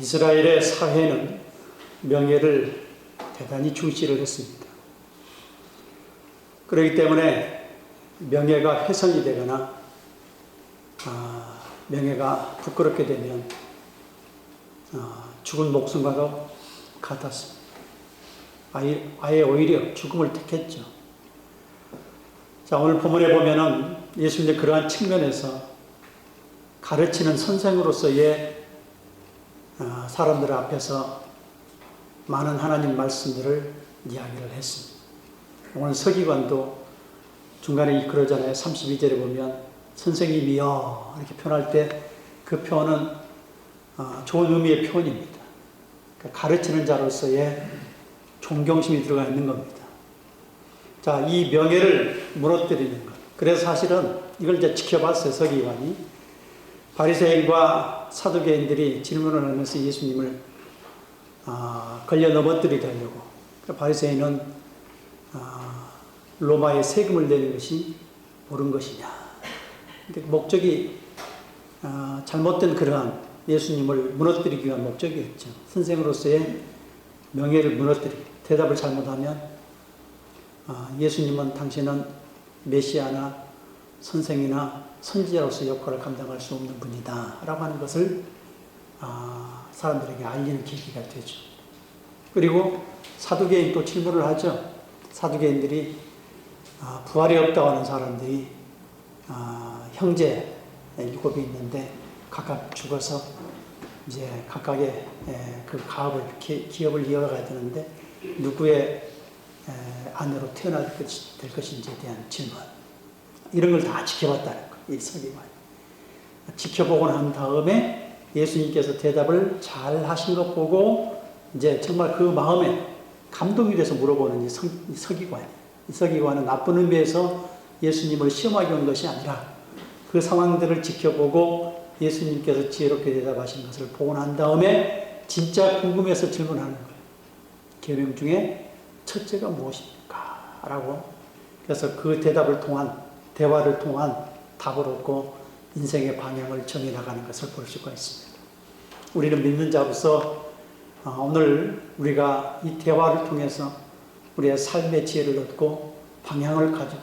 이스라엘의 사회는 명예를 대단히 중시를 했습니다. 그렇기 때문에 명예가 훼손이 되거나 명예가 부끄럽게 되면 죽은 목숨과도 같았습니다. 아예 오히려 죽음을 택했죠. 자, 오늘 본문에 보면은 예수님의 그러한 측면에서 가르치는 선생으로서의 사람들 앞에서 많은 하나님 말씀들을 이야기를 했습니다. 오늘 서기관도 중간에 그러잖아요. 32절에 보면 선생님이여 이렇게 표현할 때 그 표현은 좋은 의미의 표현입니다. 그러니까 가르치는 자로서의 존경심이 들어가 있는 겁니다. 자, 이 명예를 무너뜨리는 것. 그래서 사실은 이걸 이제 지켜봤어요, 서기관이. 바리새인과 사두개인들이 질문을 하면서 예수님을 걸려 넘어뜨리게 하려고. 바리새인은 로마에 세금을 내는 것이 옳은 것이냐. 근데 목적이 잘못된 그러한 예수님을 무너뜨리기 위한 목적이었죠. 선생으로서의 명예를 무너뜨리기. 대답을 잘못하면 예수님은 당신은 메시아나 선생이나 선지자로서 역할을 감당할 수 없는 분이다 라고 하는 것을 사람들에게 알리는 계기가 되죠. 그리고 사두개인 또 질문을 하죠. 사두개인들이 부활이 없다고 하는 사람들이 형제 7이 있는데 각각 죽어서 이제 각각의 그 가업을 기업을 이어가야 되는데 누구의 아내로 태어날 될 것인지에 대한 질문, 이런 걸 다 지켜봤다는 거예요. 이 서기관이 지켜보고 난 다음에 예수님께서 대답을 잘 하신 것 보고 이제 정말 그 마음에 감동이 돼서 물어보는 이 서기관이에요. 이 서기관은 나쁜 의미에서 예수님을 시험하기 온 것이 아니라 그 상황들을 지켜보고 예수님께서 지혜롭게 대답하신 것을 보고 난 다음에 진짜 궁금해서 질문하는 거예요. 계명 중에 첫째가 무엇입니까? 라고. 그래서 그 대화를 통한 답을 얻고 인생의 방향을 정해나가는 것을 볼 수가 있습니다. 우리는 믿는 자로서 오늘 우리가 이 대화를 통해서 우리의 삶의 지혜를 얻고 방향을 가지고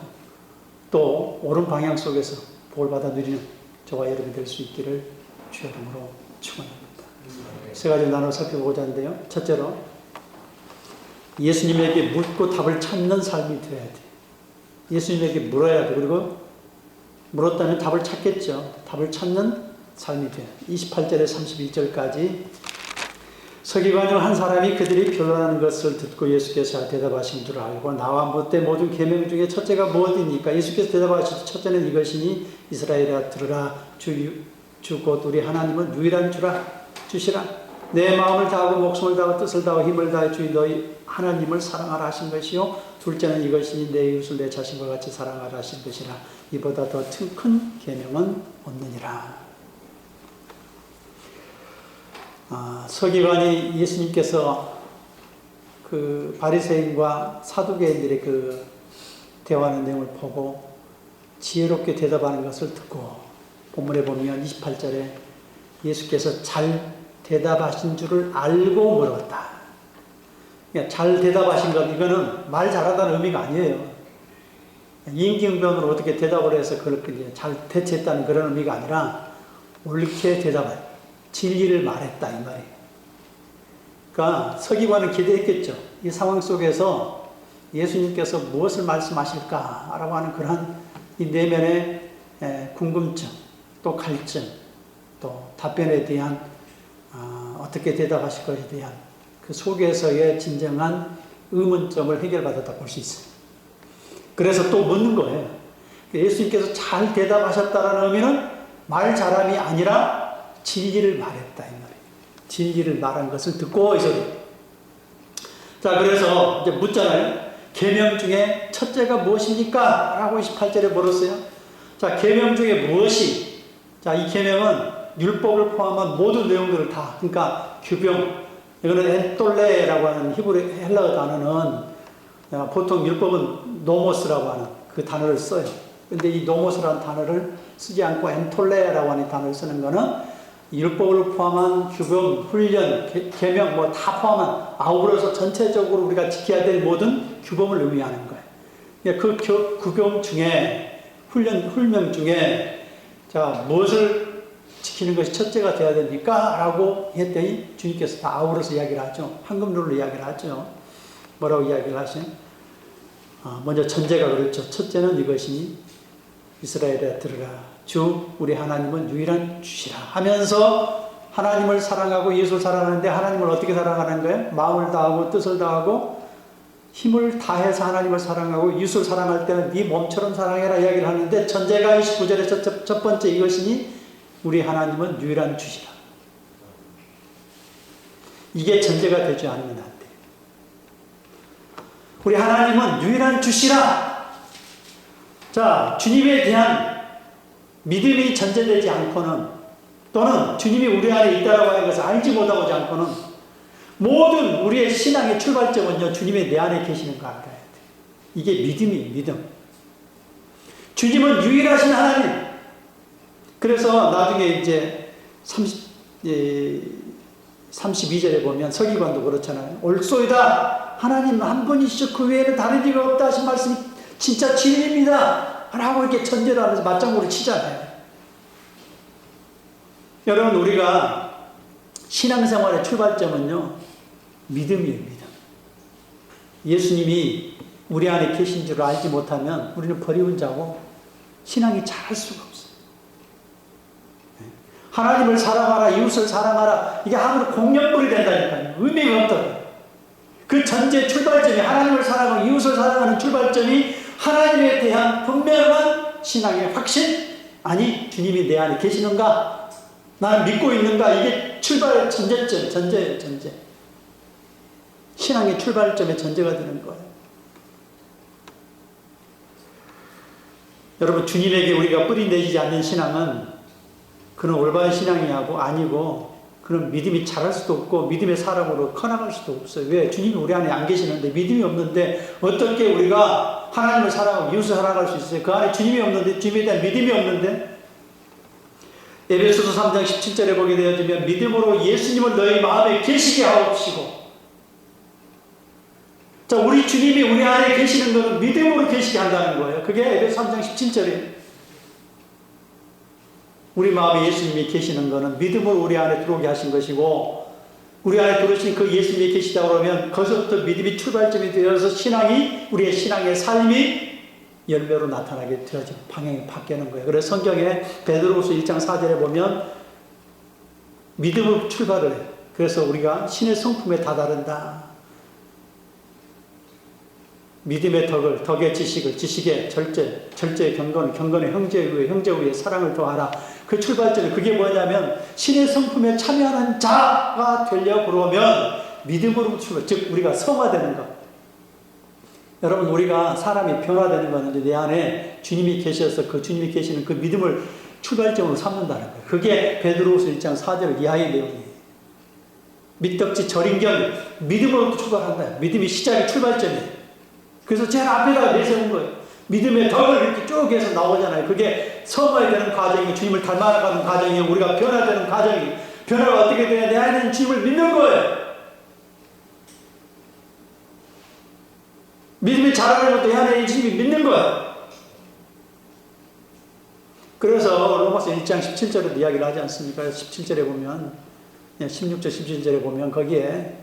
또 옳은 방향 속에서 복을 받아 누리는 저와 여러분이 될 수 있기를 주의 이름으로 축원합니다. 세 가지 나눠 살펴보고자 하는데요. 첫째로 예수님에게 묻고 답을 찾는 삶이 되어야 돼요. 예수님에게 물어야 돼요. 그리고 물었다면 답을 찾겠죠. 답을 찾는 삶이 돼요. 28절에 31절까지 서기관 중 한 사람이 그들이 변론하는 것을 듣고 예수께서 대답하신 줄 알고 나와 묻되 모든 계명 중에 첫째가 무엇입니까? 예수께서 대답하시되 첫째는 이것이니 이스라엘아 들으라 주 곧 우리 하나님은 유일한 주시라. 내 마음을 다하고 목숨을 다하고 뜻을 다하고 힘을 다해 주의 너희 하나님을 사랑하라 하신 것이요 둘째는 이것이니 내 이웃을 내 자신과 같이 사랑하라 하신 것이라. 이보다 더 큰 계명은 없느니라. 서기관이 예수님께서 그 바리새인과 사두개인들의 그 대화하는 내용을 보고 지혜롭게 대답하는 것을 듣고 본문에 보면 28절에 예수께서 잘 대답하신 줄을 알고 물었다. 그러니까 잘 대답하신 것, 이거는 말 잘하다는 의미가 아니에요. 임기응변으로 어떻게 대답을 해서 그걸 잘 대처했다는 그런 의미가 아니라 옳게 대답할 진리를 말했다 이 말이에요. 그러니까 서기관은 기대했겠죠. 이 상황 속에서 예수님께서 무엇을 말씀하실까라고 하는 그런 이 내면의 궁금증, 또 갈증, 또 답변에 대한 어떻게 대답하실 것에 대한 그 속에서의 진정한 의문점을 해결받았다 볼 수 있어요. 그래서 또 묻는 거예요. 예수님께서 잘 대답하셨다는 의미는 말 잘함이 아니라 진리를 말했다 이 말이에요. 진리를 말한 것을 듣고 이 소리. 자, 그래서 이제 묻잖아요. 계명 중에 첫째가 무엇입니까? 라고 28절에 물었어요. 자, 계명 중에 무엇이? 자, 이 계명은 율법을 포함한 모든 내용들을 다, 그러니까 규병, 이거는 엔톨레라고 하는 히브리 헬라어 단어는 보통 율법은 노모스라고 하는 그 단어를 써요. 근데 이 노모스라는 단어를 쓰지 않고 엔톨레라고 하는 단어를 쓰는 거는 율법을 포함한 규범, 훈련, 계명 뭐 다 포함한 아우러서 전체적으로 우리가 지켜야 될 모든 규범을 의미하는 거예요. 그 규범 중에 훈명 중에 자 무엇을 지키는 것이 첫째가 돼야 됩니까? 라고 했더니 주님께서 다 아우러서 이야기를 하죠. 황금률로 이야기를 하죠. 뭐라고 이야기를 하시죠? 먼저 전제가 그렇죠. 첫째는 이것이니 이스라엘에 들으라. 주 우리 하나님은 유일한 주시라 하면서 하나님을 사랑하고 예수를 사랑하는데 하나님을 어떻게 사랑하는 거예요? 마음을 다하고 뜻을 다하고 힘을 다해서 하나님을 사랑하고 예수를 사랑할 때는 네 몸처럼 사랑해라 이야기를 하는데 전제가 29절에 첫 번째 이것이니 우리 하나님은 유일한 주시라. 이게 전제가 되지 않으면 안 돼. 우리 하나님은 유일한 주시라. 자, 주님에 대한 믿음이 전제되지 않고는 또는 주님이 우리 안에 있다라고 하는 것을 알지 못하고 하지 않고는 모든 우리의 신앙의 출발점은요, 주님이 내 안에 계시는 거 알아야 돼. 이게 믿음이에요, 믿음. 주님은 유일하신 하나님. 그래서 나중에 이제 32절에 보면 서기관도 그렇잖아요. 옳소이다. 하나님 한 분이시죠. 그 외에는 다른 이가 없다 하신 말씀이 진짜 진리입니다. 라고 이렇게 전제를 하면서 맞장구를 치잖아요. 여러분, 우리가 신앙생활의 출발점은요, 믿음이에요, 믿음. 예수님이 우리 안에 계신 줄 알지 못하면 우리는 버리운 자고 신앙이 잘할 수가 없어요. 하나님을 사랑하라, 이웃을 사랑하라, 이게 아무리 공연불이 된다니까요. 의미가 없더라고요. 그 전제 출발점이 하나님을 사랑하고 이웃을 사랑하는 출발점이 하나님에 대한 분명한 신앙의 확신, 아니 주님이 내 안에 계시는가, 나는 믿고 있는가, 이게 출발의 전제점, 전제예요, 전제. 신앙의 출발점의 전제가 되는 거예요. 여러분, 주님에게 우리가 뿌리 내리지 않는 신앙은 그런 올바른 신앙이 아니고 그런 믿음이 자랄 수도 없고 믿음의 사람으로 커나갈 수도 없어요. 왜? 주님이 우리 안에 안 계시는데, 믿음이 없는데 어떻게 우리가 하나님을 사랑하고 이웃을 사랑할 수 있어요? 그 안에 주님이 없는데, 주님에 대한 믿음이 없는데. 에베소서 3장 17절에 보게 되어지면 믿음으로 예수님을 너희 마음에 계시게 하옵시고. 자, 우리 주님이 우리 안에 계시는 것은 믿음으로 계시게 한다는 거예요. 그게 에베소 3장 17절이에요. 우리 마음에 예수님이 계시는 것은 믿음으로 우리 안에 들어오게 하신 것이고, 우리 안에 들어오신 그 예수님이 계시다 그러면 거기서부터 믿음이 출발점이 되어서 신앙이, 우리의 신앙의 삶이 열매로 나타나게 되어지고 방향이 바뀌는 거예요. 그래서 성경에 베드로후서 1장 4절에 보면 믿음으로 출발을 해요. 그래서 우리가 신의 성품에 다다른다. 믿음의 덕의 지식을, 지식의 절제의 경건의 형제 위에 사랑을 더하라. 그 출발점이 그게 뭐냐면 신의 성품에 참여하는 자가 되려고 그러면 믿음으로 출발, 즉 우리가 성화되는 것. 여러분, 우리가 사람이 변화되는 것은 내 안에 주님이 계셔서 그 주님이 계시는 그 믿음을 출발점으로 삼는다는 거예요. 그게 베드로후서 1장 4절 이하의 내용이에요. 밑덕지 절인견, 믿음으로 출발한다. 믿음이 시작의 출발점이에요. 그래서 제일 앞에다 내세운 거예요. 믿음의 덕을 이렇게 쭉 해서 나오잖아야 그게 성화해야 되는 과정이, 주님을 닮아가는 과정이, 우리가 변화되는 과정이. 변화가 어떻게 되냐? 내 안에 있는 주님을 믿는 거예요. 믿음이 자라는 것도 내 안에 있는 주님이 믿는 거예요. 그래서 로마서 1장 17절에 이야기를 하지 않습니까? 17절에 보면, 16절 17절에 보면 거기에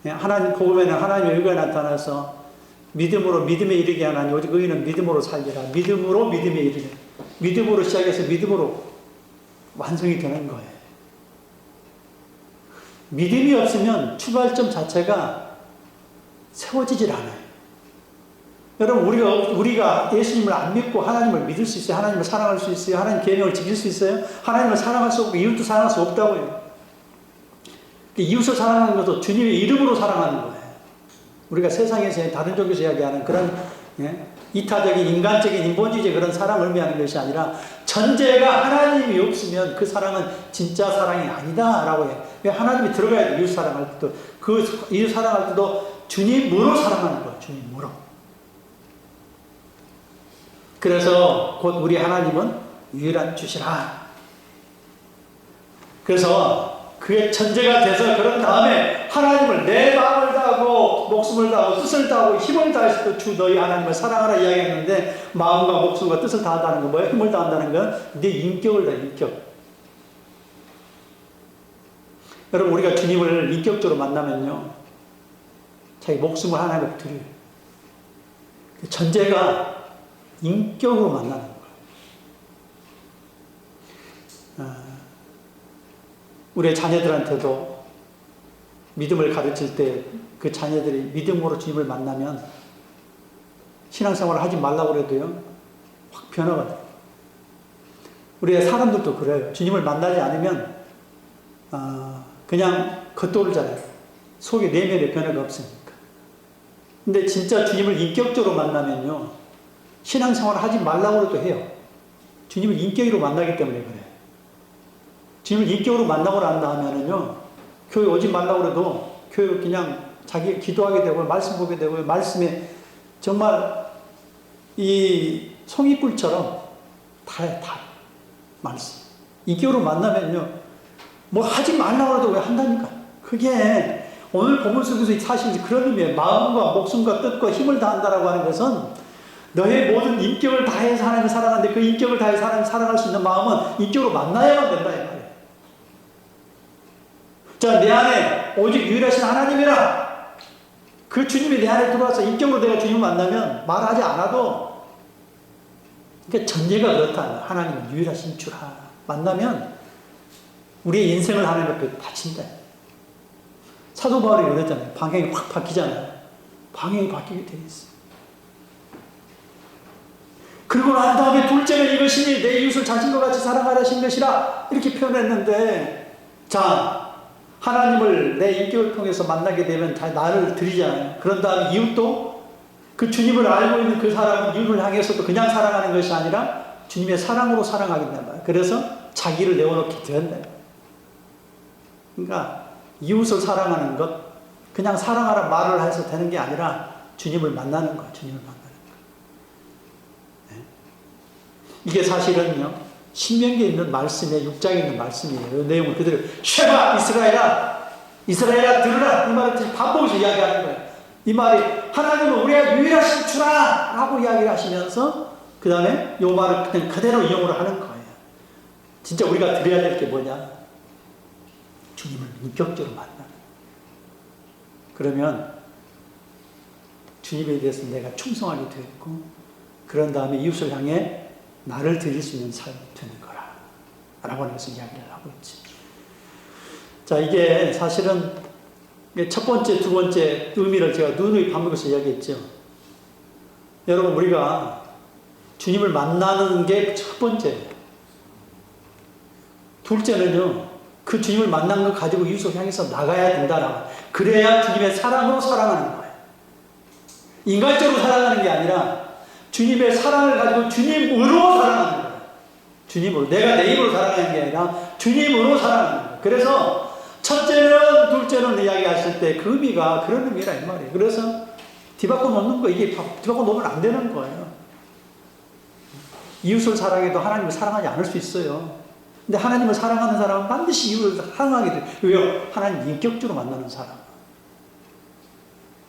하나님, 복음에는 하나님의 의가 나타나서 믿음으로 믿음에 이르게 하나니 오직 의인은 믿음으로 살리라. 믿음으로 믿음에 이르게. 믿음으로 시작해서 믿음으로 완성이 되는 거예요. 믿음이 없으면 출발점 자체가 세워지질 않아요. 여러분, 우리가 예수님을 안 믿고 하나님을 믿을 수 있어요? 하나님을 사랑할 수 있어요? 하나님 계명을 지킬 수 있어요? 하나님을 사랑할 수 없고 이웃도 사랑할 수 없다고요. 이웃을 사랑하는 것도 주님의 이름으로 사랑하는 거예요. 우리가 세상에서 다른 쪽에서 이야기하는 그런 이타적인 인간적인 인본주의적 그런 사랑을 의미하는 것이 아니라 전제가 하나님이 없으면 그 사랑은 진짜 사랑이 아니다라고 해요. 왜? 하나님이 들어가야 돼. 이웃 사랑할 때도, 그 이웃 사랑할 때도 주님으로 사랑하는 거예요. 주님으로. 그래서 곧 우리 하나님은 유일한 주시라. 그래서 그의 전제가 돼서 그런 다음에 하나님을 내 마음을 다하고 목숨을 다하고 뜻을 다하고 힘을 다해서 또 주 너희 하나님을 사랑하라 이야기했는데, 마음과 목숨과 뜻을 다한다는 건 뭐예요? 힘을 다한다는 건 네 인격을 다해, 인격. 여러분, 우리가 주님을 인격적으로 만나면요, 자기 목숨을 하나님께 드려요. 전제가 인격으로 만나는 거예요. 우리의 자녀들한테도 믿음을 가르칠 때 그 자녀들이 믿음으로 주님을 만나면 신앙생활을 하지 말라고 해도요, 확 변화가 돼요. 우리의 사람들도 그래요. 주님을 만나지 않으면 그냥 겉돌잖아요. 속에 내면의 변화가 없으니까. 근데 진짜 주님을 인격적으로 만나면요, 신앙생활을 하지 말라고 해도 해요. 주님을 인격으로 만나기 때문에 그래요. 주님을 인격으로 만나고 난 다음에는요, 교회 오지 말라고 해도 교회 그냥 자기 기도하게 되고 말씀 보게 되고, 말씀에 정말 이 송이불처럼 다 말씀. 인격으로 만나면요, 뭐 하지 말라고 해도 왜 한다니까. 그게 오늘 본문 속에서 사실 그런 의미예요. 마음과 목숨과 뜻과 힘을 다한다라고 하는 것은 너의 모든 인격을 다해서 하나님을 사랑하는데, 그 인격을 다해서 하나님을 사랑할 수 있는 마음은 인격으로 만나야만 된다 이 말이에요. 자, 내 안에 오직 유일하신 하나님이라, 그 주님이 내 안에 들어와서 인격으로 내가 주님을 만나면 말하지 않아도, 그러니까 전제가 그렇다. 하나님은 유일하신 줄 알아. 만나면 우리의 인생을 하나님 앞에 바친다. 사도 바울이 그랬잖아요. 방향이 확 바뀌잖아요. 방향이 바뀌게 돼 있어요. 그리고 난 다음에 둘째는 이것이니 내 이웃을 자신과 같이 사랑하라 하신 것이라, 이렇게 표현했는데, 자, 하나님을 내 인격을 통해서 만나게 되면 다 나를 드리잖아요. 그런 다음에 이웃도 그 주님을 알고 있는 그 사람은 이웃을 향해서도 그냥 사랑하는 것이 아니라 주님의 사랑으로 사랑하게 된단 말이에요. 그래서 자기를 내어놓게 된다. 그러니까 이웃을 사랑하는 것, 그냥 사랑하라 말을 해서 되는 게 아니라 주님을 만나는 거예요. 주님을 만나는 거예요. 네. 이게 사실은요, 신명기에 있는 말씀에 6장에 있는 말씀이에요. 이 내용을 그대로 쉐마 이스라엘아, 이스라엘아 들으라, 이 말을 반복해서 이야기하는 거예요. 이 말이 하나님은 우리가 유일하신 주라 라고 이야기를 하시면서 그 다음에 이 말을 그냥 그대로 이용을 하는 거예요. 진짜 우리가 드려야 될 게 뭐냐? 주님을 인격적으로 만나는. 그러면 주님에 대해서 내가 충성하게 되었고, 그런 다음에 이웃을 향해 나를 드릴 수 있는 삶이 되는 거라 라고 하는 것을 이야기를 하고 있지. 자, 이게 사실은 첫 번째, 두 번째 의미를 제가 누누이 반복해서 이야기했죠. 여러분, 우리가 주님을 만나는 게 첫 번째예요. 둘째는요, 그 주님을 만난 걸 가지고 이웃을 향해서 나가야 된다라. 그래야 주님의 사랑으로 사랑하는 거예요. 인간적으로 사랑하는 게 아니라 주님의 사랑을 가지고 주님으로 사랑하는 거예요. 주님으로. 내가 내 입으로 사랑하는 게 아니라 주님으로 사랑하는 거예요. 그래서 첫째는 둘째는 이야기하실 때 그 의미가 그런 의미라 이 말이에요. 그래서 뒤바꿔 놓는 거, 이게 뒤바꿔 놓으면 안 되는 거예요. 이웃을 사랑해도 하나님을 사랑하지 않을 수 있어요. 근데 하나님을 사랑하는 사람은 반드시 이웃을 사랑하게 돼요. 왜요? 하나님 인격적으로 만나는 사람.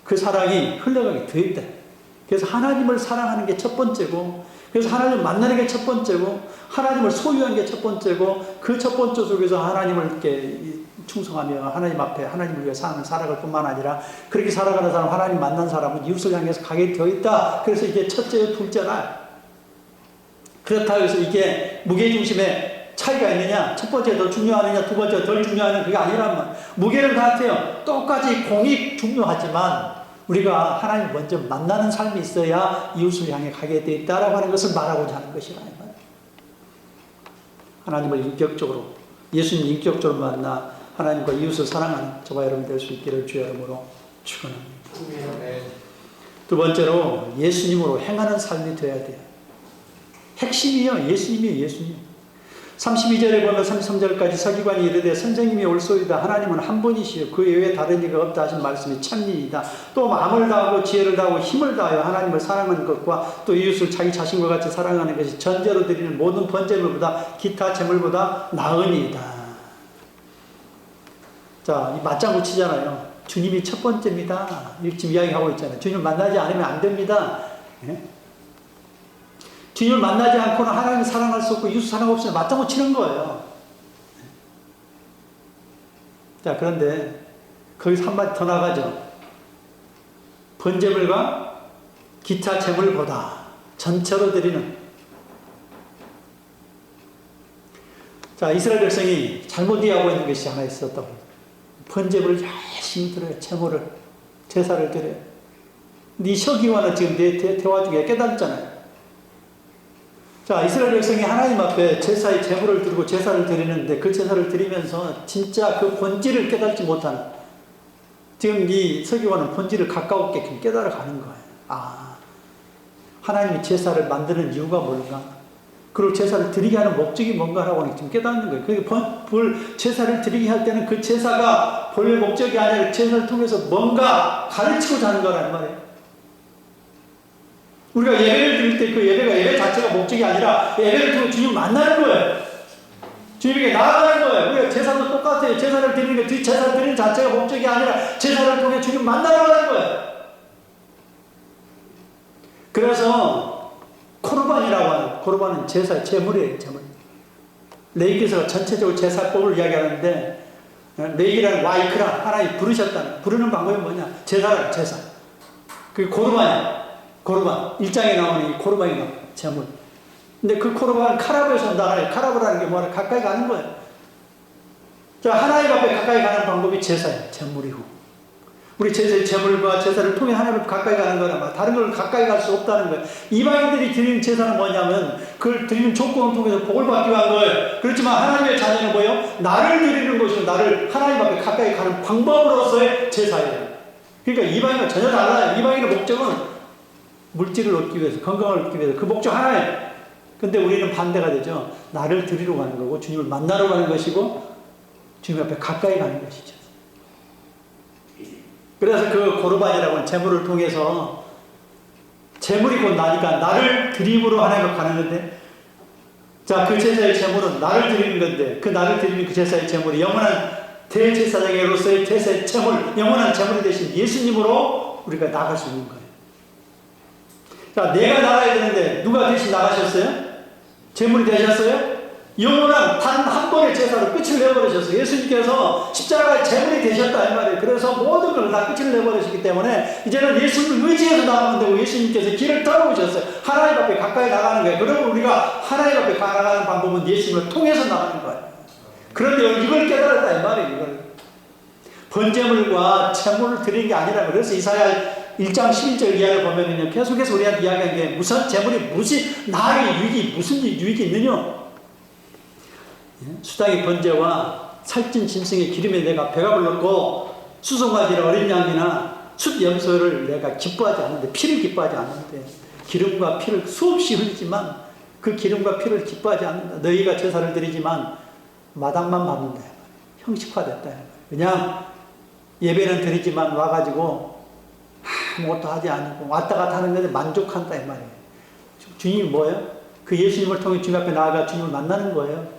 그 사랑이 흘러가게 돼 있다. 그래서 하나님을 사랑하는 게 첫 번째고, 그래서 하나님을 만나는 게 첫 번째고, 하나님을 소유한 게 첫 번째고, 그 첫 번째 속에서 하나님을 이렇게 충성하며 하나님 앞에 하나님을 위해 사는 살아갈 뿐만 아니라, 그렇게 살아가는 사람, 하나님 만난 사람은 이웃을 향해서 가게 되어 있다. 그래서 이게 첫째요, 둘째나. 그렇다고 해서 이게 무게중심의 차이가 있느냐, 첫 번째 더 중요하느냐, 두 번째 덜 중요하느냐, 그게 아니라면 무게는 같아요. 똑같이 공이 중요하지만 우리가 하나님 먼저 만나는 삶이 있어야 이웃을 향해 가게 돼 있다라고 하는 것을 말하고자 하는 것이라. 하나님을 인격적으로, 예수님 인격적으로 만나 하나님과 이웃을 사랑하는 저와 여러분 될 수 있기를 주의 이름으로 축원합니다. 두 번째로 예수님으로 행하는 삶이 되어야 돼요. 핵심이요, 예수님이에요. 예수님. 32절에 보면 33절까지 서기관이 이르되 선생님이 올소이다. 하나님은 한 분이시요 그 외에 다른 이가 없다 하신 말씀이 참리이다. 또 마음을 다하고 지혜를 다하고 힘을 다하여 하나님을 사랑하는 것과 또 이웃을 자기 자신과 같이 사랑하는 것이 전제로 드리는 모든 번제물보다 기타 제물보다 나으니이다. 자, 이 맞장구 치잖아요. 주님이 첫 번째입니다. 지금 이야기하고 있잖아요. 주님을 만나지 않으면 안 됩니다. 예? 주님을 만나지 않고는 하나님을 사랑할 수 없고 이웃 사랑 없으면 맞장구 치는 거예요. 자, 그런데 거기서 한마디 더 나가죠. 번제물과 기타 제물보다 전체로 드리는. 자, 이스라엘 백성이 잘못 이해하고 있는 것이 하나 있었다고. 번제물을 열심히 드려요. 제사를 드려요. 근데 이 서기관은 지금 내 대화 중에 깨달았잖아요. 자, 이스라엘 백성이 하나님 앞에 제사의 제물을 드리고 제사를 드리는데 그 제사를 드리면서 진짜 그 본질을 깨닫지 못하는, 지금 이 서기관은 본질을 가까웠게 깨달아 가는 거예요. 아, 하나님이 제사를 만드는 이유가 뭔가, 그리고 제사를 드리게 하는 목적이 뭔가라고 지금 깨닫는 거예요. 그게 제사를 드리게 할 때는 그 제사가 본래 목적이 아니라 제사를 통해서 뭔가 가르치고자 하는 거란 말이에요. 우리가 예배를 드릴 때 그 예배 자체가 목적이 아니라 예배를 통해 주님 만나는 거예요. 주님에게 나아가는 거예요. 우리가 제사도 똑같아요. 제사를 드리는 게 제사를 드리는 자체가 목적이 아니라 제사를 통해 주님 만나러 가는 거예요. 그래서 코르반이라고 하는, 코르반은 제사의 제물이에요. 제물. 레위기서가 전체적으로 제사법을 이야기하는데, 레위기라는 와이크라, 하나님 부르셨다는, 부르는 방법이 뭐냐? 제사. 그게 고르반이야. 고르반. 1장에 나오는 이 고르반이 나와요. 제물. 근데 그 코르반은 카라브에서 나가요. 카라브라는 게 뭐냐? 가까이 가는 거예요. 자, 하나님 앞에 가까이 가는 방법이 제사예요. 제물이고. 우리 제사의 제물과 제사를 통해 하나님 앞에 가까이 가는 거란 다른 걸 가까이 갈 수 없다는 거예요. 이방인들이 드리는 제사는 뭐냐면 그걸 드리는 조건을 통해서 복을 받기 위한 거예요. 그렇지만 하나님의 자녀는 뭐예요? 나를 드리는 것이고 나를 하나님 앞에 가까이 가는 방법으로서의 제사예요. 그러니까 이방인과 전혀 달라요. 이방인의 목적은 물질을 얻기 위해서, 건강을 얻기 위해서, 그 목적 하나예요. 근데 우리는 반대가 되죠. 나를 드리러 가는 거고 주님을 만나러 가는 것이고 주님 앞에 가까이 가는 것이죠. 그래서 그 고르반이라고 하는 제물을 통해서, 제물이 곧 나니까 나를 드림으로 하나님 앞에 가는 건데, 자, 그 제사의 제물은 나를 드리는 건데, 그 나를 드리는 그 제사의 제물이 영원한 대제사장으로서의 제사의 제물, 영원한 제물이 되신 예수님으로 우리가 나갈 수 있는 거예요. 자, 내가 나가야 되는데 누가 대신 나가셨어요? 제물이 되셨어요? 영원한 단 한 번의 제사로 끝을 내버리셨어요. 예수님께서 십자가의 제물이 되셨다 이 말이에요. 그래서 모든 걸 다 끝을 내버리셨기 때문에 이제는 예수님을 의지해서 나가면 되고, 예수님께서 길을 털어오셨어요. 하나님 앞에 가까이 나가는 거예요. 그러면 우리가 하나님 앞에 나가는 방법은 예수님을 통해서 나가는 거예요. 그런데 이걸 깨달았다 이 말이에요. 이걸. 번제물과 제물을 드리는 게 아니라, 그래서 이사야 1장 11절 이하를 보면은요, 계속해서 우리한테 이야기한 게, 무슨 제물이 무슨 나에게 유익이, 무슨 유익이 있느냐? 수당의 번제와 살찐 짐승의 기름에 내가 배가 불렀고, 수송아지나 어린 양이나 숫 염소를 내가 기뻐하지 않는데, 피를 기뻐하지 않는데, 기름과 피를 수없이 흘리지만 그 기름과 피를 기뻐하지 않는다. 너희가 제사를 드리지만 마당만 밟는다. 형식화됐다. 그냥 예배는 드리지만 와가지고 아무것도 하지 않고 왔다 갔다 하는 것에 만족한다 이 말이에요. 주님이 뭐예요? 그 예수님을 통해 주님 앞에 나아가 주님을 만나는 거예요.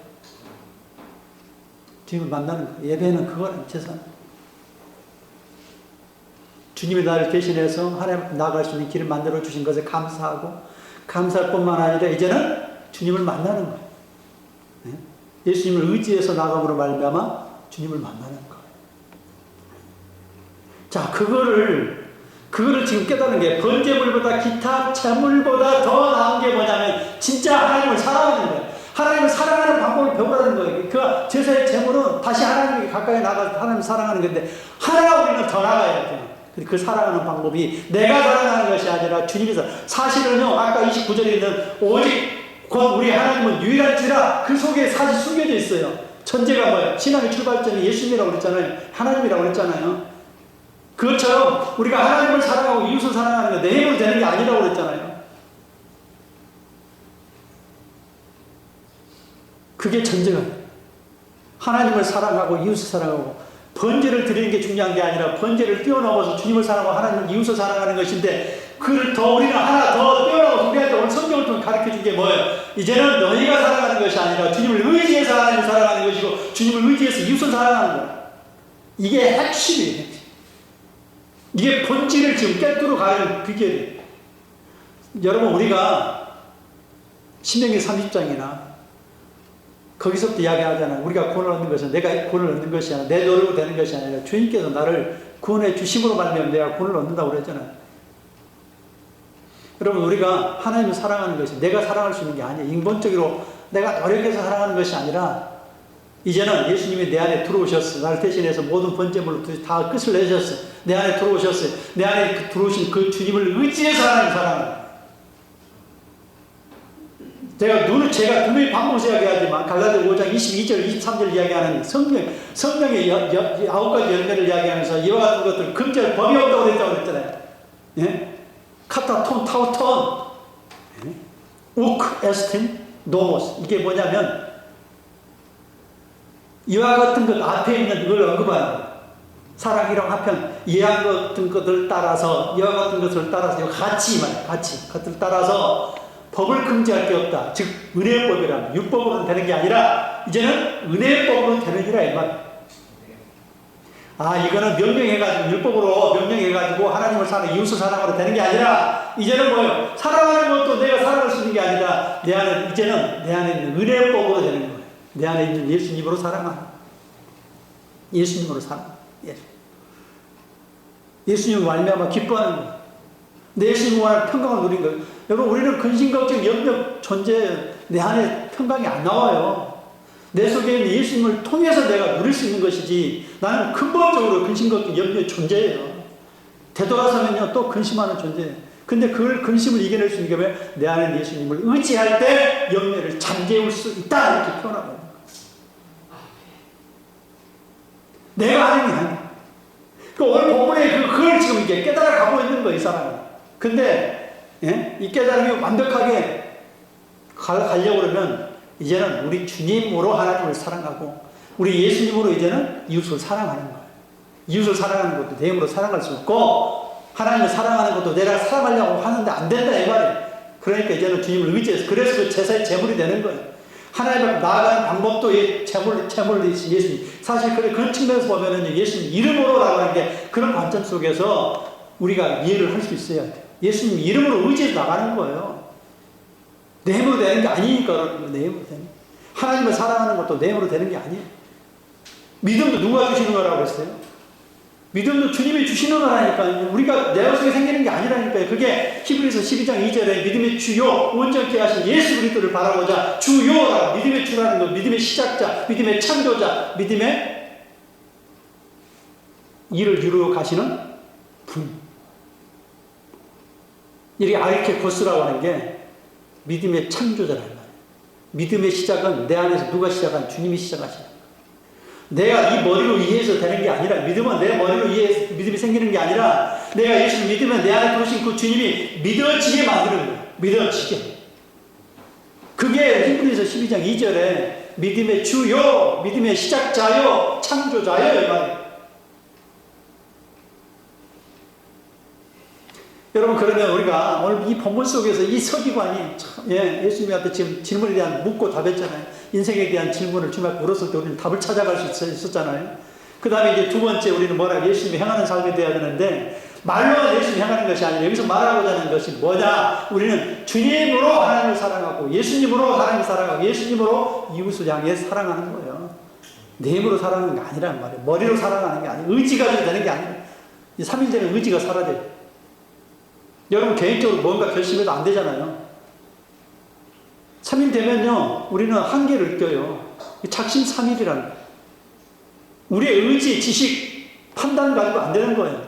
주님을 만나는 거예요. 예배는 그거는 제사는. 주님이 나를 대신해서 하나님 앞에 나아갈 수 있는 길을 만들어 주신 것에 감사하고, 감사할 뿐만 아니라 이제는 주님을 만나는 거예요. 예수님을 의지해서 나아감으로 말미암아 주님을 만나는 거예요. 자, 그거를 지금 깨닫는 게, 번제물보다 기타 제물보다 더 나은 게 뭐냐면 진짜 하나님을 사랑하는 거예요. 하나님을 사랑하는 방법을 배우라는 거예요. 그 제사의 제물은 다시 하나님께 가까이 나가서 하나님을 사랑하는 건데, 하나 우리는 더 나가야 돼요. 그 사랑하는 방법이 내가 사랑하는 것이 아니라 주님께서, 사실은요, 아까 29절에 있는 오직 곧 우리 하나님은 유일한지라, 그 속에 사실 숨겨져 있어요. 전제가 뭐예요? 신앙의 출발점이 예수님이라고 그랬잖아요. 하나님이라고 그랬잖아요. 그것처럼 우리가 하나님을 사랑하고 이웃을 사랑하는 건 내 힘으로 되는 게 아니라고 그랬잖아요. 그게 전제가, 하나님을 사랑하고 이웃을 사랑하고, 번제를 드리는 게 중요한 게 아니라 번제를 뛰어넘어서 주님을 사랑하고 하나님을 이웃을 사랑하는 것인데, 그걸 더 우리가 하나 더 뛰어넘어서 우리한테 오늘 성경을 통해 가르쳐 준 게 뭐예요? 이제는 너희가 사랑하는 것이 아니라 주님을 의지해서 하나님을 사랑하는 것이고, 주님을 의지해서 이웃을 사랑하는 거예요. 이게 핵심이에요. 핵심. 이게 본질을 지금 깨뜨려 가는 비결이에요. 여러분, 우리가 신명기 30장이나 거기서부터 이야기하잖아요. 우리가 구원을 얻는 것은 내가 구원을 얻는 것이 아니라 내 노력으로 되는 것이 아니라 주님께서 나를 구원해 주심으로 말미암아 내가 구원을 얻는다고 그랬잖아요. 여러분, 우리가 하나님을 사랑하는 것이 내가 사랑할 수 있는 게 아니에요. 인본적으로 내가 노력해서 사랑하는 것이 아니라 이제는 예수님이 내 안에 들어오셨어. 나를 대신해서 모든 번제물로 다 끝을 내셨어. 내 안에 들어오셨어요. 내 안에 들어오신 그 주님을 의지해서 하나님 사랑합니다. 제가 분명히 반복해서 이야기하지만 갈라디아 5장 22절, 23절 이야기하는 성령의 9가지 열매를 이야기하면서 이와 같은 것들 금지할 법이 없다고 그랬잖아요. 예? 카타톤, 타우톤, 우크, 에스틴, 노모스. 이게 뭐냐면 이와 같은 것 앞에 있는 이걸 언급하는 사랑이랑 합편 이와 같은 것을 따라서 이와 같은 것을 따라서 같이 그것을 따라서 법을 금지할 게 없다. 즉 은혜법이란 율법으로는 되는 게 아니라 이제는 은혜법으로 되느니라 이 말. 이거는 명령해가지고 율법으로 명령해가지고 하나님을 사랑 이웃을 사랑으로 되는 게 아니라 이제는 뭐예요? 사랑하는 것도 내가 사랑할 수 있는 게 아니라 이제는 내 안에 있는 은혜법으로 되는 거예요. 내 안에 있는 예수님으로 사랑하는 예수님으로 사랑. 예수님을 말미암아 기뻐하는 거예요. 내 예수님과 평강을 누린 거예요. 여러분, 우리는 근심, 걱정, 염려, 존재, 내 안에 평강이 안 나와요. 내 속에 있는 예수님을 통해서 내가 누릴 수 있는 것이지, 나는 근본적으로 근심, 걱정, 염려, 존재예요. 되돌아서면요, 또 근심하는 존재예요. 근데 그걸 근심을 이겨낼 수 있는 게 뭐예요? 내 안에 있는 예수님을 의지할 때 염려를 잠재울 수 있다. 이렇게 표현하고 있는 거예요. 내가 하는 게 아니야. 오늘 본문에 그걸 지금 이제 깨달아 가고 있는 거예요, 이 사람이. 근데, 이 깨달음이 완벽하게 가려고 그러면, 이제는 우리 주님으로 하나님을 사랑하고, 우리 예수님으로 이제는 이웃을 사랑하는 거예요. 이웃을 사랑하는 것도 내 힘으로 사랑할 수 없고, 하나님을 사랑하는 것도 내가 사랑하려고 하는데 안 된다, 이 말이에요. 그러니까 이제는 주님을 의지해서, 그래서 그 제사의 제물이 되는 거예요. 하나님 앞에 나아가는 방법도 제물이 예수님. 사실 그런 측면에서 보면은 예수님 이름으로라고 하는 게 그런 관점 속에서 우리가 이해를 할 수 있어야 돼요. 예수님 이름으로 의지해서 나가는 거예요. 내 힘으로 되는 게 아니니까 내 힘으로 되는 거예요. 하나님을 사랑하는 것도 내 힘으로 되는 게 아니에요. 믿음도 누가 주시는 거라고 했어요? 믿음도 주님이 주시는 거라니까요. 우리가 내 속에 생기는 게 아니라니까요. 그게 히브리서 12장 2절에 믿음의 주요 온전케 하신 예수 그리스도를 바라보자. 주요라, 믿음의 주라는 것, 믿음의 시작자, 믿음의 창조자, 믿음의 일을 이루어 가시는 분. 이렇게 아리케코스라고 하는 게 믿음의 창조자라는 말이에요. 믿음의 시작은 내 안에서 누가 시작한? 주님이 시작하시는 거예요. 내가 이 머리로 이해해서 되는 게 아니라, 믿음은 내 머리로 이해해서 믿음이 생기는 게 아니라, 내가 예수를 믿으면 내 안에 들어오신 그 주님이 믿어지게 만드는 거예요. 믿어지게. 그게 히브리서 12장 2절에 믿음의 주요, 믿음의 시작자요, 창조자요, 이 말이에요. 여러분, 그러면 우리가 오늘 이 본문 속에서 이 서기관이 예수님한테 지금 질문에 대한 묻고 답했잖아요. 인생에 대한 질문을 주님한테 물었을 때 우리는 답을 찾아갈 수 있었잖아요. 그 다음에 이제 두 번째 우리는 뭐라, 예수님이 행하는 삶이 되어야 되는데, 말로만 예수님이 행하는 것이 아니라 여기서 말하고자 하는 것이 뭐냐? 우리는 주님으로 하나님을 사랑하고, 예수님으로 하나님을 사랑하고, 예수님으로 이웃을 향해 사랑하는 거예요. 내 힘으로 사랑하는 게 아니란 말이에요. 머리로 사랑하는 게 아니에요. 의지가 되는 게 아니에요. 3일 되면 의지가 사라져요. 여러분, 개인적으로 뭔가 결심해도 안 되잖아요. 3일 되면요, 우리는 한계를 느껴요. 작심삼일이라는 거예요. 우리의 의지, 지식, 판단 가지고 안 되는 거예요.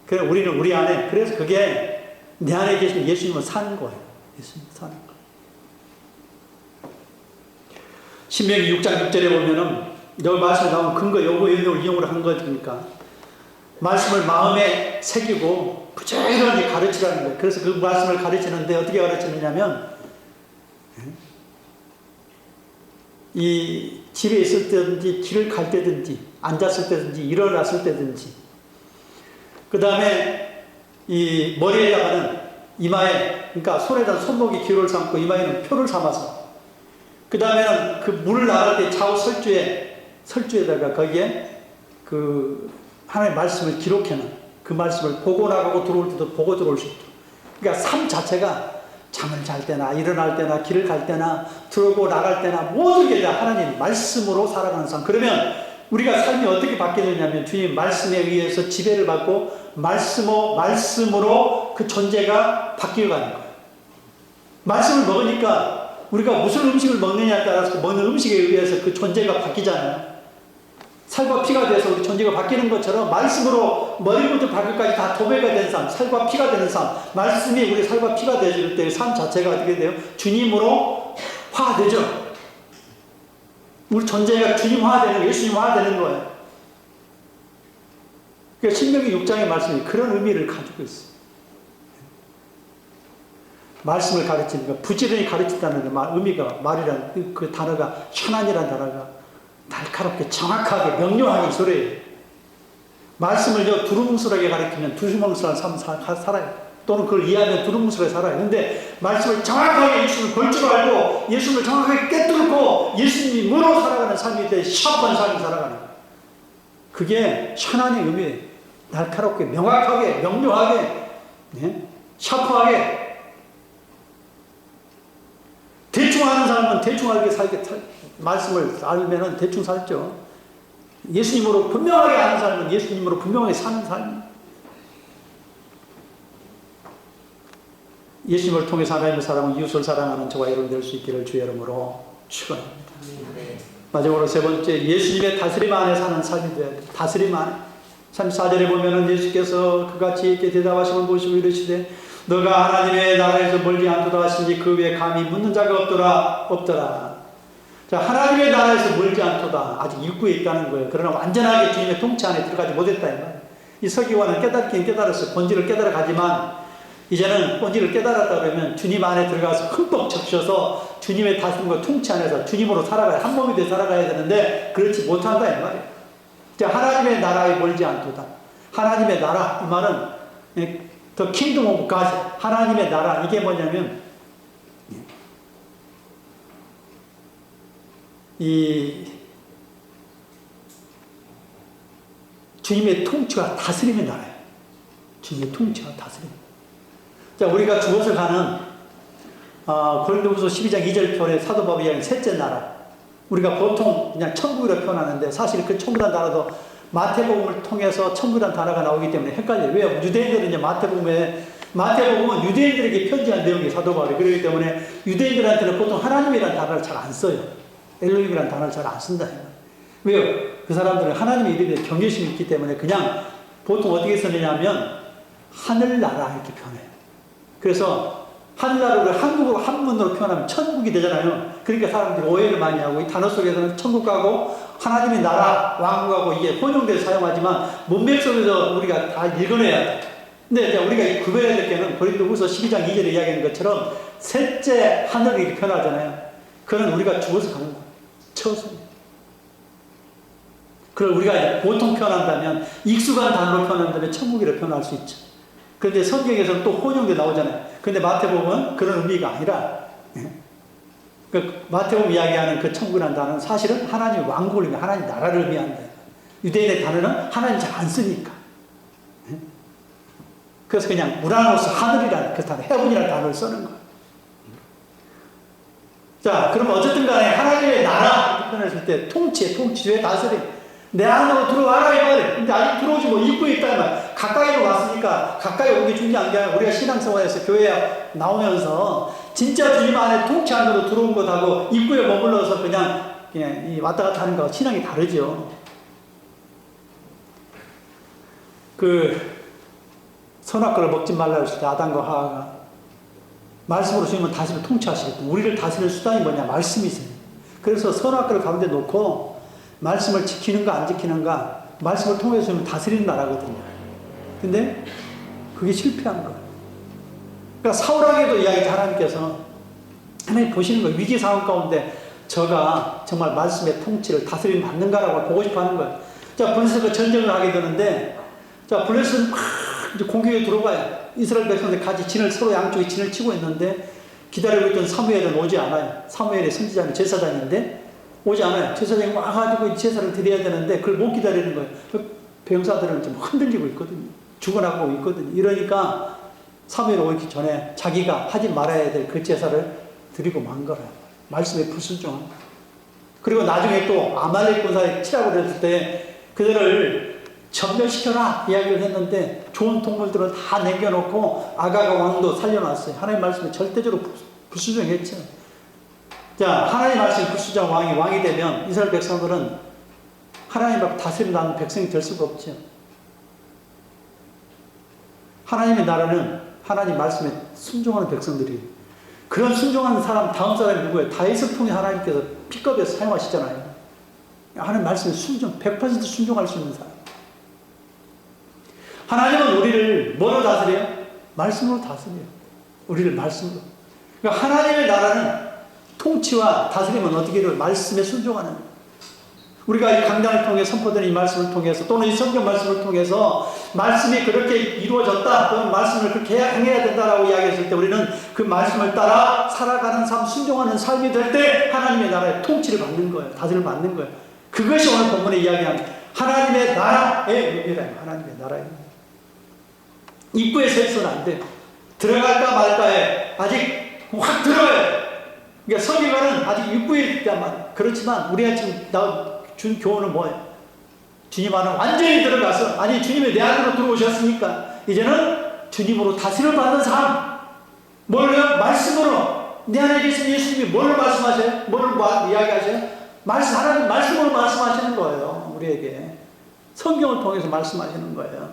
그래서 우리는 우리 안에, 그래서 그게 내 안에 계신 예수님을 사는 거예요. 예수님을 사는 거예요. 신명기 6장 6절에 보면은, 여기 말씀에 나온 근거, 요구, 연용을 이용을 한 거니까, 말씀을 마음에 새기고 부지런히 가르치라는 거예요. 그래서 그 말씀을 가르치는데 어떻게 가르치느냐면, 이 집에 있을 때든지, 길을 갈 때든지, 앉았을 때든지, 일어났을 때든지, 그 다음에 이 머리에다가는 이마에, 그러니까 손에다 손목에 기호를 삼고 이마에는 표를 삼아서, 그 다음에는 그 물을 나갈 때 좌우 설주에다가 거기에 하나님의 말씀을 기록해놓은 그 말씀을 보고 나가고 들어올 때도 보고 들어올 수 있도록. 그러니까 삶 자체가 잠을 잘 때나 일어날 때나 길을 갈 때나 들어오고 나갈 때나 모든 게 다 하나님 말씀으로 살아가는 삶. 그러면 우리가 삶이 어떻게 바뀌느냐면 주님 말씀에 의해서 지배를 받고 말씀으로 그 존재가 바뀌어가는 거예요. 말씀을 먹으니까 우리가 무슨 음식을 먹느냐에 따라서 먹는 음식에 의해서 그 존재가 바뀌잖아요. 살과 피가 돼서 우리 존재가 바뀌는 것처럼 말씀으로 머리부터 발끝까지 다 도배가 된 삶, 살과 피가 되는 삶, 말씀이 우리 살과 피가 되어질 때 삶 자체가 어떻게 돼요? 주님으로 화되죠. 우리 존재가 주님화되는, 예수님화되는 거예요. 그러니까 신명기 6장의 말씀이 그런 의미를 가지고 있어요. 말씀을 가르치는 거, 부지런히 가르친다는 의미가, 말이란 그 단어가, 현안이라는 단어가 날카롭게 정확하게 명료하게 소리예요. 말씀을 두루뭉술하게 가르치면 두루뭉술한 삶 살아요. 또는 그걸 이해하면 두루뭉술하게 살아요. 근데 말씀을 정확하게 예수를 볼 줄 알고 예수를 정확하게 깨뚫고 예수님으로 살아가는 삶이 돼 샤프한 삶을 살아가는 거예요. 그게 현안의 의미예요. 날카롭게 명확하게 명료하게 샤프하게. 대충 하는 사람은 대충 알게 말씀을 알면은 대충 살죠. 예수님으로 분명하게 아는 사람은 예수님으로 분명하게 사는 삶. 예수님을 통해서 하나님을 사랑하고 이웃을 사랑하는 저와 여러분 될 수 있기를 주의 이름으로 축원합니다. 마지막으로 세 번째, 예수님의 다스림 안에 사는 삶이 되어야 돼요. 다스림 안에. 34절에 보면은 예수께서 그같이 이렇게 대답하심을 보시고 이르시되 너가 하나님의 나라에서 멀지 않도다 하시니 그 외에 감히 묻는 자가 없더라. 자, 하나님의 나라에서 멀지 않도다. 아직 입구에 있다는 거예요. 그러나 완전하게 주님의 통치 안에 들어가지 못했다. 이 서기관은 깨닫긴 깨달았어요. 본질을 깨달아가지만 이제는 본질을 깨달았다 그러면 주님 안에 들어가서 흠뻑 적셔서 주님의 다스림과 통치 안에서 주님으로 살아가야, 한 몸이 되어 살아가야 되는데 그렇지 못한다 이 말이에요. 자, 하나님의 나라에 멀지 않도다. 하나님의 나라, 이 말은 The Kingdom of God, 하나님의 나라, 이게 뭐냐면 이 주님의 통치와 다스림의 나라예요. 주님의 통치와 다스림. 자, 우리가 죽어서 가는 고린도후서 12장 2절 표현의 사도 바울이 이야기하는 셋째 나라. 우리가 보통 그냥 천국이라고 표현하는데 사실 그 천국이라는 단어도 마태복음을 통해서 천국이라는 단어가 나오기 때문에 헷갈려요. 왜요? 유대인들은 이제 마태복음은 유대인들에게 편지한 내용이 사도 바울이 그렇기 때문에 유대인들한테는 보통 하나님이라는 단어를 잘 안 써요. 엘로힘이라는 단어를 잘 안 쓴다. 왜요? 그 사람들은 하나님의 이름에 경외심이 있기 때문에 그냥 보통 어떻게 쓰느냐면 하늘나라 이렇게 표현해요. 그래서 하늘나라를 한국어로 한문으로 표현하면 천국이 되잖아요. 그러니까 사람들이 오해를 많이 하고 이 단어 속에서는 천국하고 하나님의 나라, 왕국하고 이게 혼용돼서 사용하지만 문맥 속에서 우리가 다 읽어내야 돼. 근데 이제 우리가 구별해야 될 게는 고린도후서 12장 2절에 이야기하는 것처럼 셋째 하늘을 이렇게 표현하잖아요. 그건 우리가 죽어서 가는 거예요. 처소. 그걸 우리가 이제 보통 표현한다면 익숙한 단어로 표현한다면 천국이라고 표현할 수 있죠. 그런데 성경에서는 또 혼용돼 나오잖아요. 그런데 마태복음은 그런 의미가 아니라 그 마태복음 이야기하는 그 천국이라는 단어는 사실은 하나님의 왕국을 의미, 하나님 나라를 의미한다. 유대인의 단어는 하나님 잘 안 쓰니까. 그래서 그냥 우라노스 하늘이라는 그 단어, 헤븐이라는 단어를 쓰는 거예요. 자, 그러면 어쨌든 간에 하나님의 나라 표현했을 때 통치의 다스림. 내 안으로 들어와라 이 말이에요. 근데 아직 들어오지 뭐 입구에 있다는 말. 가까이로 왔으니까 가까이 오기 중요한 게 아니라 우리가 신앙생활에서 교회에 나오면서 진짜 주님 안에 통치 안으로 들어온 것하고 입구에 머물러서 그냥 왔다 갔다 하는 거 신앙이 다르죠. 선악과를 먹지 말라 했을 때 아담과 하와가 말씀으로 주님은 다스리고 통치하시거든요. 우리를 다스릴 수단이 뭐냐? 말씀이 있어요. 그래서 선악과를 가운데 놓고 말씀을 지키는가 안 지키는가 말씀을 통해서 주님은 다스리는 나라거든요. 근데 그게 실패한 거예요. 그러니까 사울에게도 이야기 하나님께서 하나님 보시는 거예요. 위기 상황 가운데 저가 정말 말씀의 통치를 다스림 받는가라고 보고 싶어 하는 거예요. 자, 블레셋과 전쟁을 하게 되는데 자, 블레셋은 막 이제 공격에 들어가요. 이스라엘 백성들 같이 서로 양쪽에 진을 치고 있는데 기다리고 있던 사무엘은 오지 않아요. 사무엘의 선지자는 제사장인데 오지 않아요. 제사장이 와가지고 제사를 드려야 되는데 그걸 못 기다리는 거예요. 병사들은 좀 흔들리고 있거든요. 죽어나가고 있거든요. 이러니까 사무엘 오기 전에 자기가 하지 말아야 될 그 제사를 드리고 만 거라. 말씀에 불순종한. 그리고 나중에 또 아말렉 군사에 치라고 그랬을 때 그들을 전멸시켜라 이야기를 했는데 좋은 동물들을 다 남겨놓고 아가가 왕도 살려놨어요. 하나님 말씀에 절대적으로 불순종했죠. 자, 하나님 말씀에 불순종한 왕이 되면 이스라엘 백성들은 하나님 앞 다스림받는 백성이 될 수가 없죠. 하나님의 나라는 하나님 말씀에 순종하는 백성들이, 그런 순종하는 사람, 다음 사람이 누구예요? 다윗을 통해 하나님께서 픽업해서 사용하시잖아요. 하나님 말씀에 100% 순종할 수 있는 사람. 하나님은 우리를 뭐로 다스려요? 말씀으로 다스려요. 우리를 말씀으로. 그러니까 하나님의 나라는 통치와 다스림은 어떻게 해요? 말씀에 순종하는 거예요. 우리가 이 강단을 통해 선포되는 이 말씀을 통해서 또는 이 성경 말씀을 통해서 말씀이 그렇게 이루어졌다 또는 말씀을 그렇게 행해야 된다라고 이야기했을 때 우리는 그 말씀을 따라 살아가는 삶, 순종하는 삶이 될 때 하나님의 나라의 통치를 받는 거예요. 다스림을 받는 거예요. 그것이 오늘 본문에 이야기하는 하나님의 나라의 의미라요. 하나님의 나라의 의미. 입구에 서 있어는 안 돼요. 들어갈까 말까에 아직 확 들어가야 돼요. 그러니까 서기관은 아직 입구에 있다만, 그렇지만 우리가 지금 준 교훈은 뭐예요? 주님 안에 완전히 들어가서, 아니 주님이 내 안으로 들어오셨으니까 이제는 주님으로 다스림을 받는 삶. 뭘요? 말씀으로. 내 안에 계신 예수님이 뭘 말씀하셔요? 뭘 이야기하셔요? 하나님 말씀으로 말씀하시는 거예요. 우리에게 성경을 통해서 말씀하시는 거예요.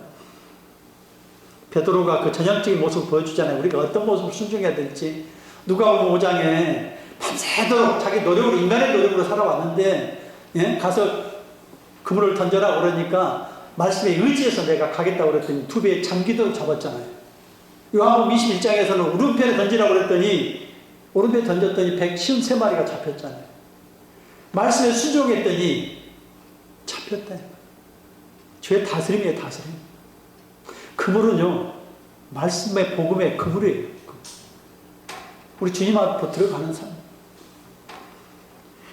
베드로가 그 전형적인 모습을 보여주잖아요. 우리가 어떤 모습을 순종해야 될지. 누가복음 5장에 밤새도록 자기 노력으로, 인간의 노력으로 살아왔는데, 예? 가서 그물을 던져라 그러니까 말씀에 의지해서 내가 가겠다고 그랬더니 2배의 장기도 잡았잖아요. 요한복음 21장에서는 오른편에 던지라고 그랬더니 오른편에 던졌더니 153마리가 잡혔잖아요. 말씀에 순종했더니 잡혔다. 죄의 다스림이에요, 다스림. 그물은요, 말씀의 복음의 그물이에요. 우리 주님 앞으로 들어가는 삶.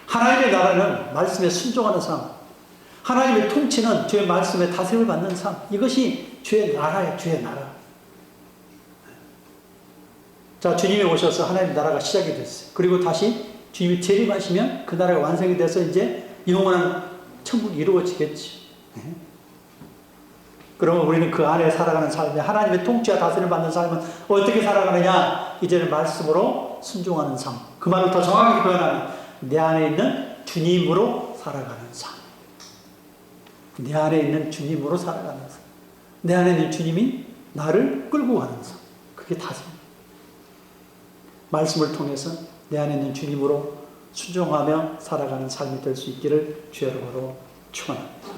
하나님의 나라는 말씀에 순종하는 삶. 하나님의 통치는 주의 말씀에 다스림을 받는 삶. 이것이 주의 나라예요, 주의 나라. 자, 주님이 오셔서 하나님의 나라가 시작이 됐어요. 그리고 다시 주님이 재림하시면 그 나라가 완성이 돼서 이제 영원한 천국이 이루어지겠죠. 그러면 우리는 그 안에 살아가는 삶에 하나님의 통치와 다스림을 받는 삶은 어떻게 살아가느냐? 이제는 말씀으로 순종하는 삶. 그 말을 더 정확하게 표현하면 내 안에 있는 주님으로 살아가는 삶. 내 안에 있는 주님으로 살아가는 삶. 내 안에 있는 주님이 나를 끌고 가는 삶. 그게 다스림. 말씀을 통해서 내 안에 있는 주님으로 순종하며 살아가는 삶이 될 수 있기를 주의 이름으로 축원합니다.